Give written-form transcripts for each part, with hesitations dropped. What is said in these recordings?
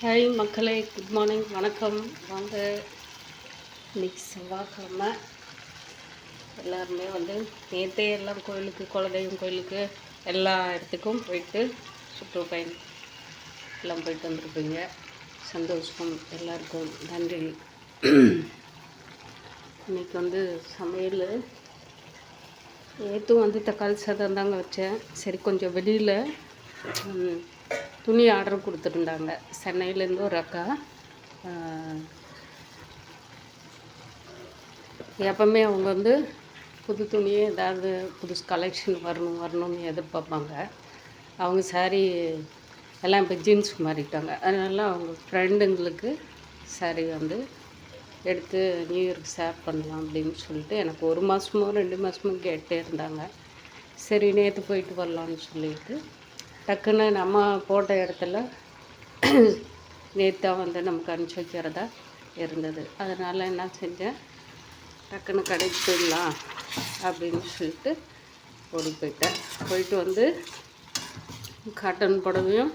Hi மக்களே, good morning, வணக்கம். வாங்க, இன்னைக்கு செவ்வாய்க்கிழமை. எல்லாருமே நேற்றே எல்லாம் கோயிலுக்கு, குலதெய்வம் கோயிலுக்கு எல்லா இடத்துக்கும் போயிட்டு சுற்றுப்பயணம் எல்லாம் போயிட்டு வந்துருப்பீங்க. சந்தோஷம், எல்லாருக்கும் நன்றி. இன்றைக்கி சமையல் நேற்றும் தக்காளி சாதம் தாங்க வச்சேன். சரி, கொஞ்சம் வெளியில் துணி ஆர்டர் கொடுத்துருந்தாங்க. சென்னையிலேருந்து ஒரு அக்கா. எப்பவுமே அவங்க புது துணியே ஏதாவது புதுசு கலெக்ஷன் வரணும்னு எதிர்பார்ப்பாங்க. அவங்க சாரீ எல்லாம் இப்போ ஜீன்ஸ் மாறிட்டாங்க. அதனால அவங்க ஃப்ரெண்டுங்களுக்கு சாரீ எடுத்து நியூ இயருக்கு ஷேர் பண்ணலாம் அப்படின்னு சொல்லிட்டு எனக்கு 1 மாதமோ 2 மாதமோ கேட்டே இருந்தாங்க. சரி, நேற்று போயிட்டு வரலான்னு சொல்லிட்டு டக்குன்னு நம்ம போட்ட இடத்துல நேற்றா நமக்கு அனுப்பிச்சி வைக்கிறதா இருந்தது. அதனால் என்ன செஞ்சேன், டக்குன்னு கடைக்கு போயிடலாம் அப்படின்னு சொல்லிட்டு ஓடி போயிட்டு காட்டன் புடவையும்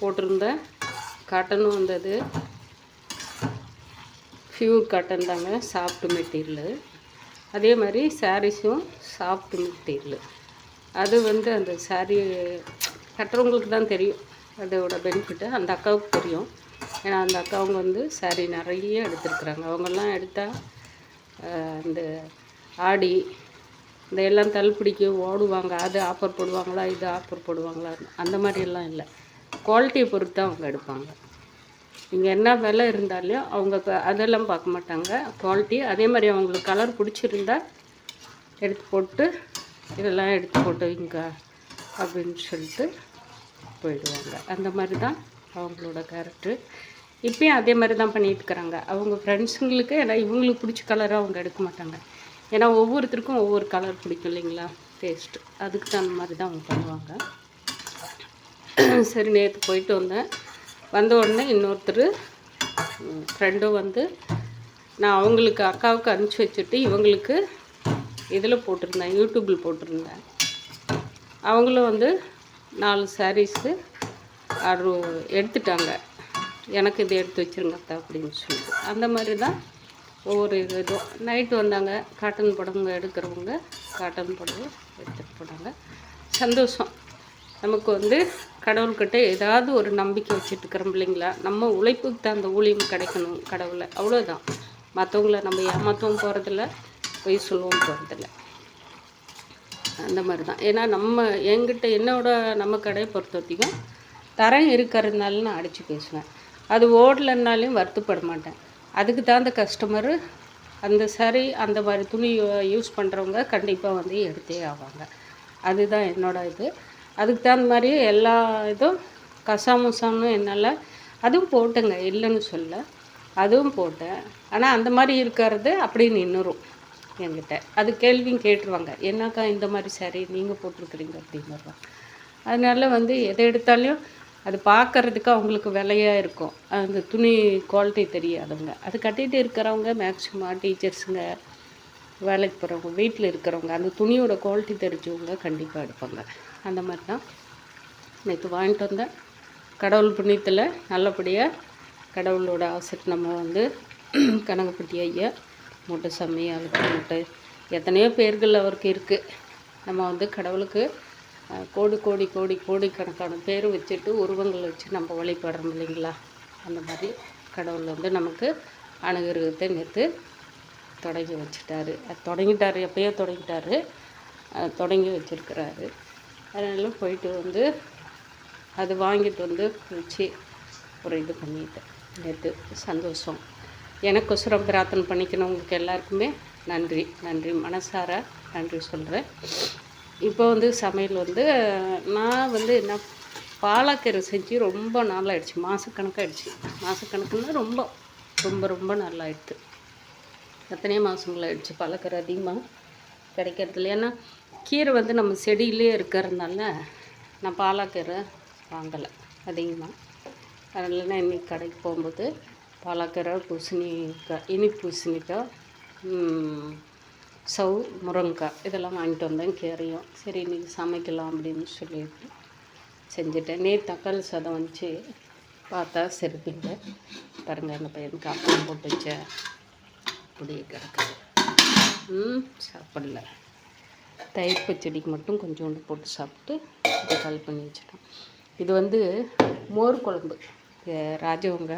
போட்டிருந்தேன். காட்டனும் வந்தது, பியூர் காட்டன் தாங்க, சாஃப்ட் மெட்டீரியலு. அதே மாதிரி சாரீஸும் சாஃப்ட் மெட்டீரியலு. அது அந்த சாரீ கட்டுறவங்களுக்கு தான் தெரியும் அதோட பெனிஃபிட்டு. அந்த அக்காவுக்கு தெரியும். ஏன்னா அந்த அக்காவுங்க சாரீ நிறைய எடுத்துருக்குறாங்க. அவங்கெல்லாம் எடுத்தால் இந்த ஆடி இந்த எல்லாம் தள்ளுபடிக்கு ஓடுவாங்க. அது ஆஃபர் போடுவாங்களா, இது ஆஃபர் போடுவாங்களா, அந்த மாதிரியெல்லாம் இல்லை. குவாலிட்டியை பொறுத்து தான் அவங்க எடுப்பாங்க. இங்கே என்ன விலை இருந்தாலும் அவங்க அதெல்லாம் பார்க்க மாட்டாங்க, குவாலிட்டி. அதே மாதிரி அவங்களுக்கு கலர் பிடிச்சிருந்தா எடுத்து போட்டு, இதெல்லாம் எடுத்து போட்டு வைங்க அப்படின்னு சொல்லிட்டு போயிடுவாங்க. அந்த மாதிரி தான் அவங்களோட கேரக்டரு. இப்போயும் அதே மாதிரி தான் பண்ணிகிட்ருக்குறாங்க. அவங்க ஃப்ரெண்ட்ஸுங்களுக்கு, ஏன்னா இவங்களுக்கு பிடிச்ச கலராக அவங்க எடுக்க மாட்டாங்க. ஏன்னா ஒவ்வொருத்தருக்கும் ஒவ்வொரு கலர் பிடிக்கும் இல்லைங்களா, டேஸ்ட்டு. அதுக்கு தகுந்த மாதிரி தான் அவங்க பண்ணுவாங்க. சரி, நேற்று போயிட்டு வந்த உடனே இன்னொருத்தர் ஃப்ரெண்டும் நான் அவங்களுக்கு அக்காவுக்கு அனுப்பிச்சி வச்சுட்டு இவங்களுக்கு இதில் போட்டிருந்தேன், யூடியூப்பில் போட்டிருந்தேன். அவங்களும் 4 சாரீஸு ஆர்டரு எடுத்துட்டாங்க. எனக்கு இது எடுத்து வச்சுருங்கத்தா அப்படின்னு சொல்லிட்டு. அந்த மாதிரி தான் ஒவ்வொரு இதுவும். நைட்டு வந்தாங்க, காட்டன் புடவை எடுக்கிறவங்க காட்டன் புடவை எடுத்துகிட்டு போனாங்க. சந்தோஷம். நமக்கு கடவுள்கிட்ட ஏதாவது ஒரு நம்பிக்கை வச்சுட்டுருக்கிறோம் இல்லைங்களா. நம்ம உழைப்புக்கு தான் அந்த ஊழியம் கிடைக்கணும் கடவுளை, அவ்வளோதான். மற்றவங்கள நம்ம ஏமாற்றவும் போகிறதில்ல, பொய் சொல்லவும் போகிறதில்ல. அந்த மாதிரி தான். ஏன்னா நம்ம கடையை பொறுத்த வரைக்கும் தரம் இருக்கிறதுனால நான் அடித்து பேசுவேன். அது ஓடலைன்னாலையும் வருத்தப்பட மாட்டேன். அதுக்கு தகுந்த கஸ்டமரு அந்த சாரி அந்த மாதிரி துணி யூஸ் பண்ணுறவங்க கண்டிப்பாக எடுத்தே ஆவாங்க. அதுதான் என்னோடய இது. அதுக்கு தகுந்த மாதிரி எல்லா இதுவும் கசாமுசான்னு என்னால் அதுவும் போட்டேங்க, இல்லைன்னு சொல்ல, அதுவும் போட்டேன். ஆனால் அந்த மாதிரி இருக்கிறது அப்படி நின்றுரும் என்கிட்ட. அது கேள்வியும் கேட்டுருவாங்க, என்னக்கா இந்த மாதிரி சாரி நீங்கள் போட்டிருக்குறீங்க அப்படின்னுருவாங்க. அதனால எதை எடுத்தாலும் அது பார்க்குறதுக்கு அவங்களுக்கு விலையாக இருக்கும். அந்த துணி குவாலிட்டி தெரியாதவங்க, அது கட்டிகிட்டு இருக்கிறவங்க மேக்ஸிமம் டீச்சர்ஸுங்க, வேலைக்கு போகிறவங்க, வீட்டில் இருக்கிறவங்க, அந்த துணியோட குவாலிட்டி தெரிஞ்சவங்க கண்டிப்பாக எடுப்பாங்க. அந்த மாதிரி தான் நேற்று வாங்கிட்டு வந்தேன். கடவுள் புண்ணியத்தில் நல்லபடியாக கடவுளோட ஆசைக்கு நம்ம கனகப்பட்டி ஐயா, மூட்டைசாமி, அழுக்கு மூட்டை, எத்தனையோ பேர்கள் அவருக்கு இருக்குது. நம்ம கடவுளுக்கு கோடிக்கணக்கான பேர் வச்சுட்டு உருவங்களை வச்சு நம்ம வழிபடுறோம் இல்லைங்களா. அந்த மாதிரி கடவுள் நமக்கு அனுகிரகத்தை நேற்று தொடங்கி வச்சுட்டாரு. எப்பயோ தொடங்கி வச்சுருக்கிறாரு. அதனால போயிட்டு அது வாங்கிட்டு வச்சு ஒரு இது பண்ணிட்டேன் நேற்று. சந்தோஷம். எனக்கொசரம் பிரார்த்தனை பண்ணிக்கணுங்களுக்கு எல்லாருக்குமே நன்றி, மனசார நன்றி சொல்கிறேன். இப்போ சமையல் நான் என்ன பாலக்கீரை செஞ்சு ரொம்ப நாளாகிடுச்சு, மாதக்கணக்குன்னா ரொம்ப நாளாகிடுது. எத்தனையோ மாதங்களாகிடுச்சு. பாலக்கீரை அதிகமாக கிடைக்கிறதில்ல. ஏன்னா கீரை நம்ம செடியிலே இருக்கிறதுனால நான் பாலக்கீரை வாங்கலை அதிகமாக. அதனால நான் இன்றைக்கி கடைக்கு போகும்போது பாலக்கீரை, பூசணிக்காய், இனிப்பு பூசணிக்காய், முருங்கைக்காய் இதெல்லாம் வாங்கிட்டு வந்தேன். கீரையும் சரி இன்றைக்கி சமைக்கலாம் அப்படின்னு சொல்லிட்டு செஞ்சுட்டேன். நேற்று தக்காளி சாதம் வந்துச்சு, பார்த்தா சிரிப்பீங்க. பாருங்கள், அந்த பையனுக்கு அப்பளம் போட்டு வச்ச அப்படியே கிடக்குது. சாப்பிடல. தயிர் பச்சடிக்கு மட்டும் கொஞ்சோண்டு போட்டு சாப்பிட்டு இதை கால் பண்ணி வச்சுட்டோம். இது வந்து மோர் குழம்பு ராஜவங்க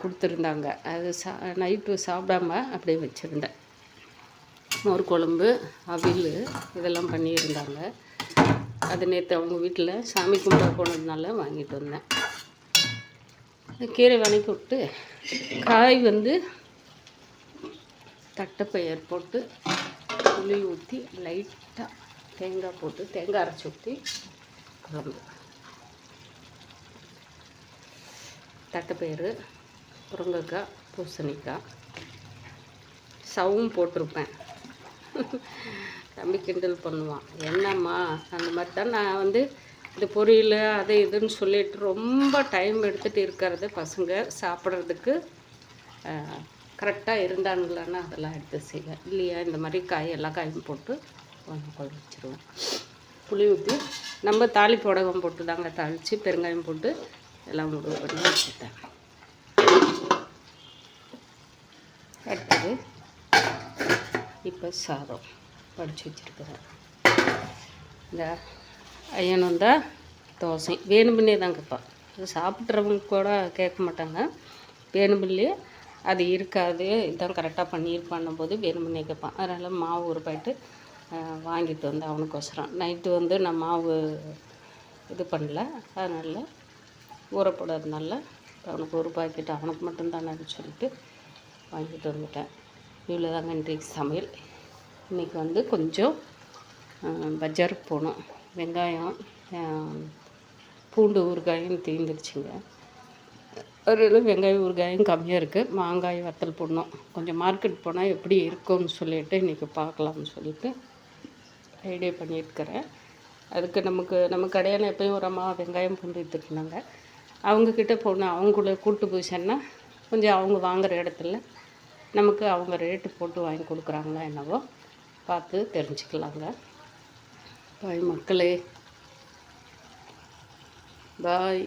கொடுத்துருந்தாங்க. அது நைட்டு சாப்பிடாம அப்படியே வச்சுருந்தேன். மோர் குழம்பு, அவியல் இதெல்லாம் பண்ணியிருந்தாங்க. அது நேற்று அவங்க வீட்டில் சாமி கும்பிட போனதுனால வாங்கிட்டு வந்தேன். கீரை வதக்கி விட்டு காய் வந்து தட்டைப்பயிர் போட்டு புளி ஊற்றி லைட்டாக தேங்காய் போட்டு தேங்காய் அரைச்சி ஊற்றி குழம்பு. தட்டைப்பயிறு, முருங்கைக்காய், பூசணிக்காய், சவும் போட்டிருப்பேன். தம்பி கிண்டல் பண்ணுவான், என்னம்மா அந்த மாதிரி தான். நான் வந்து இந்த பொரியல் அது இதுன்னு சொல்லிட்டு ரொம்ப டைம் எடுத்துகிட்டு இருக்கிறது. பசங்க சாப்பிட்றதுக்கு கரெக்டாக இருந்தானுங்களான்னு அதெல்லாம் எடுத்து செய்வேன். இல்லையா இந்த மாதிரி காய் எல்லா காயும் போட்டு குழம்பு வச்சுருவேன். புளி ஊற்றி நம்ம தாளிப்பு உடகம் போட்டு தாங்க தாளித்து பெருங்காயம் போட்டு எல்லாம் முடிவு பண்ணி வச்சுட்டேன். அடுத்தது இப்போ சாதம் படித்து வச்சுருக்கிறேன். இந்த ஐயன் வந்தால் தோசை வேணுமுன்னே தான் கேட்பான். சாப்பிட்றவங்க கூட கேட்க மாட்டாங்க. வேணுமில்லையே அது இருக்காது, இதான் கரெக்டாக பண்ணியிருப்பான்னும் போது வேணுமுன்னே கேட்பான். அதனால் மாவு ஒரு பாக்கெட்டு வாங்கிட்டு வந்து அவனுக்கோசரம். நைட்டு வந்து நான் மாவு இது பண்ணல, அதனால் ஊறப்படாதனால அவனுக்கு ஒரு பாக்கெட் அவனுக்கு மட்டும்தானு சொல்லிட்டு வாங்கிட்டு வந்துட்டேன். இவ்வளோ தாங்க இன்றைக்கு சமையல். இன்றைக்கி வந்து கொஞ்சம் பஜாருக்கு போகணும். வெங்காயம் பூண்டு ஊறுகாயும் தீர்ந்துருச்சுங்க. ஒரு வெங்காயம் ஊறுகாயும் கம்மியாக இருக்குது. மாங்காய் வத்தல் போடணும். கொஞ்சம் மார்க்கெட் போனால் எப்படி இருக்கும்னு சொல்லிவிட்டு இன்றைக்கி பார்க்கலாம்னு சொல்லிவிட்டு ஐடியா பண்ணியிருக்கிறேன். அதுக்கு நம்ம கடையில் எப்போயும் ஒரு அம்மா வெங்காயம் பூண்டு விற்றுட்டுருந்தாங்க. அவங்கக்கிட்ட போகணும். அவங்கள கூப்பிட்டு போய் சொன்னால் கொஞ்சம் அவங்க வாங்குகிற இடத்துல நமக்கு அவங்க ரேட்டு போட்டு வாங்கி கொடுக்குறாங்களா என்னவோ பார்த்து தெரிஞ்சுக்கலாங்க. பாய் மக்களே, பாய்.